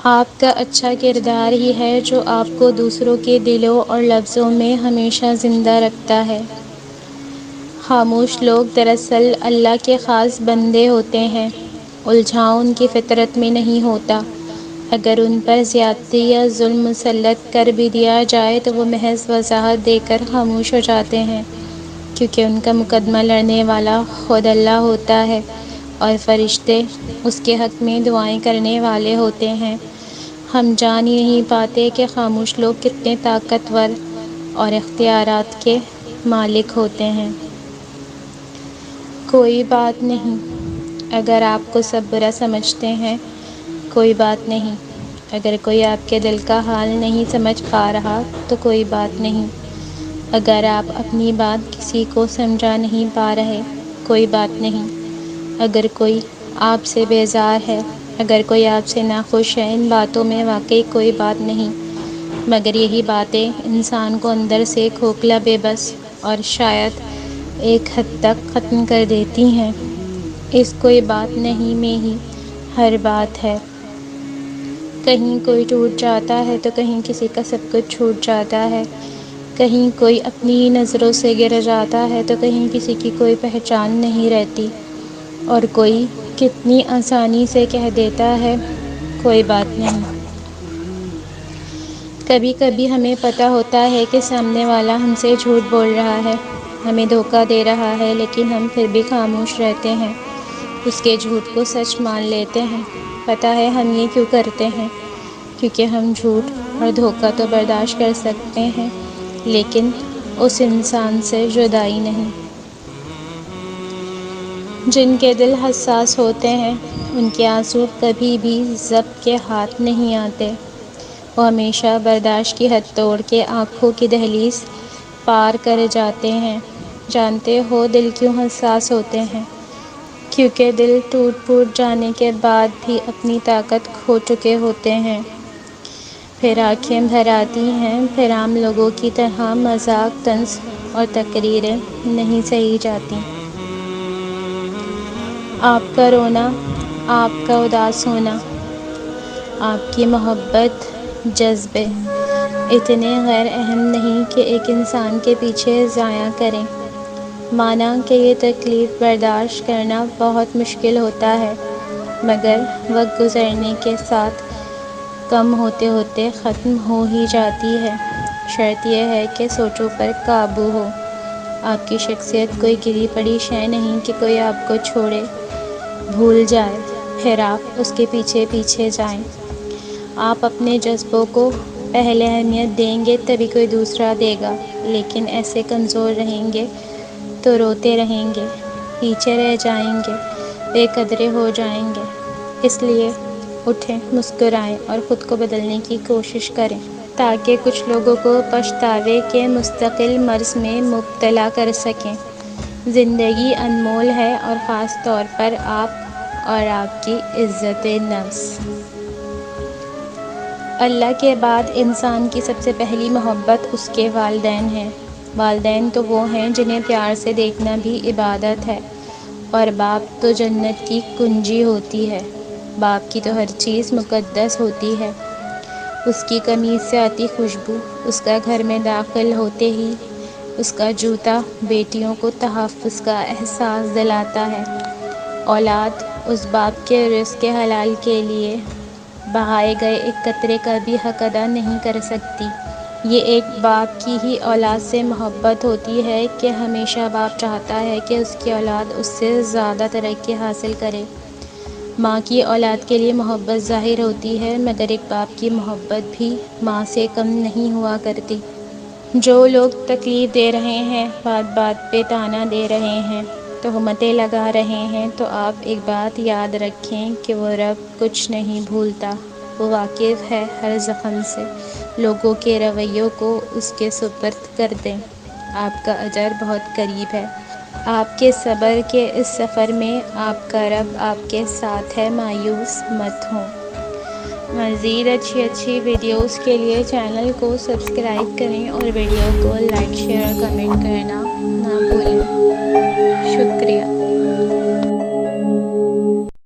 آپ کا اچھا کردار ہی ہے جو آپ کو دوسروں کے دلوں اور لفظوں میں ہمیشہ زندہ رکھتا ہے۔ خاموش لوگ دراصل اللہ کے خاص بندے ہوتے ہیں۔ الجھاؤ ان کی فطرت میں نہیں ہوتا۔ اگر ان پر زیادتی یا ظلم مسلط کر بھی دیا جائے تو وہ محض وضاحت دے کر خاموش ہو جاتے ہیں، کیونکہ ان کا مقدمہ لڑنے والا خود اللہ ہوتا ہے اور فرشتے اس کے حق میں دعائیں کرنے والے ہوتے ہیں۔ ہم جان ہی نہیں پاتے کہ خاموش لوگ کتنے طاقتور اور اختیارات کے مالک ہوتے ہیں۔ کوئی بات نہیں، اگر آپ کو سب برا سمجھتے ہیں، کوئی بات نہیں۔ اگر کوئی آپ کے دل کا حال نہیں سمجھ پا رہا تو کوئی بات نہیں۔ اگر آپ اپنی بات کسی کو سمجھا نہیں پا رہے، کوئی بات نہیں۔ اگر کوئی آپ سے بیزار ہے، اگر کوئی آپ سے ناخوش ہے، ان باتوں میں واقعی کوئی بات نہیں، مگر یہی باتیں انسان کو اندر سے کھوکھلا، بے بس اور شاید ایک حد تک ختم کر دیتی ہیں۔ اس کوئی بات نہیں میں ہی ہر بات ہے۔ کہیں کوئی ٹوٹ جاتا ہے تو کہیں کسی کا سب کچھ چھوٹ جاتا ہے، کہیں کوئی اپنی ہی نظروں سے گر جاتا ہے تو کہیں کسی کی کوئی پہچان نہیں رہتی، اور کوئی کتنی آسانی سے کہہ دیتا ہے کوئی بات نہیں۔ کبھی کبھی ہمیں پتہ ہوتا ہے کہ سامنے والا ہم سے جھوٹ بول رہا ہے، ہمیں دھوکہ دے رہا ہے، لیکن ہم پھر بھی خاموش رہتے ہیں، اس کے جھوٹ کو سچ مان لیتے ہیں۔ پتہ ہے ہم یہ کیوں کرتے ہیں؟ کیونکہ ہم جھوٹ اور دھوکہ تو برداشت کر سکتے ہیں، لیکن اس انسان سے جدائی نہیں۔ جن کے دل حساس ہوتے ہیں ان کے آنسو کبھی بھی ضبط کے ہاتھ نہیں آتے، وہ ہمیشہ برداشت کی حد توڑ کے آنکھوں کی دہلیز پار کر جاتے ہیں۔ جانتے ہو دل کیوں حساس ہوتے ہیں؟ کیونکہ دل ٹوٹ پھوٹ جانے کے بعد بھی اپنی طاقت کھو چکے ہوتے ہیں، پھر آنکھیں بھر آتی ہیں، پھر عام لوگوں کی طرح مذاق، طنز اور تقریریں نہیں سہی جاتی۔ آپ کا رونا، آپ کا اداس ہونا، آپ کی محبت، جذبے اتنے غیر اہم نہیں کہ ایک انسان کے پیچھے ضائع کریں۔ مانا کہ یہ تکلیف برداشت کرنا بہت مشکل ہوتا ہے، مگر وقت گزرنے کے ساتھ کم ہوتے ہوتے ختم ہو ہی جاتی ہے۔ شرط یہ ہے کہ سوچوں پر قابو ہو۔ آپ کی شخصیت کوئی گری پڑی شے نہیں کہ کوئی آپ کو چھوڑے، بھول جائے، پھر آپ اس کے پیچھے پیچھے جائیں۔ آپ اپنے جذبوں کو پہلے اہمیت دیں گے تبھی کوئی دوسرا دے گا، لیکن ایسے کمزور رہیں گے تو روتے رہیں گے، پیچھے رہ جائیں گے، بے قدرے ہو جائیں گے۔ اس لیے اٹھیں، مسکرائیں اور خود کو بدلنے کی کوشش کریں، تاکہ کچھ لوگوں کو پچھتاوے کے مستقل مرض میں مبتلا کر سکیں۔ زندگی انمول ہے، اور خاص طور پر آپ اور آپ کی عزت نفس۔ اللہ کے بعد انسان کی سب سے پہلی محبت اس کے والدین ہیں۔ والدین تو وہ ہیں جنہیں پیار سے دیکھنا بھی عبادت ہے، اور باپ تو جنت کی کنجی ہوتی ہے۔ باپ کی تو ہر چیز مقدس ہوتی ہے۔ اس کی قمیض سے آتی خوشبو، اس کا گھر میں داخل ہوتے ہی اس کا جوتا بیٹیوں کو تحفظ کا احساس دلاتا ہے۔ اولاد اس باپ کے رزق حلال کے لیے بہائے گئے ایک قطرے کا بھی حق ادا نہیں کر سکتی۔ یہ ایک باپ کی ہی اولاد سے محبت ہوتی ہے کہ ہمیشہ باپ چاہتا ہے کہ اس کی اولاد اس سے زیادہ ترقی حاصل کرے۔ ماں کی اولاد کے لیے محبت ظاہر ہوتی ہے، مگر ایک باپ کی محبت بھی ماں سے کم نہیں ہوا کرتی۔ جو لوگ تکلیف دے رہے ہیں، بات بات پہ طعنہ دے رہے ہیں، تہمتیں لگا رہے ہیں، تو آپ ایک بات یاد رکھیں کہ وہ رب کچھ نہیں بھولتا، وہ واقف ہے ہر زخم سے۔ لوگوں کے رویوں کو اس کے سپرد کر دیں، آپ کا اجر بہت قریب ہے۔ آپ کے صبر کے اس سفر میں آپ کا رب آپ کے ساتھ ہے، مایوس مت ہوں۔ مزید اچھی ویڈیوز کے لیے چینل کو سبسکرائب کریں اور ویڈیو کو لائک، شیئر اور کمنٹ کرنا نہ بھولیں۔ شکریہ۔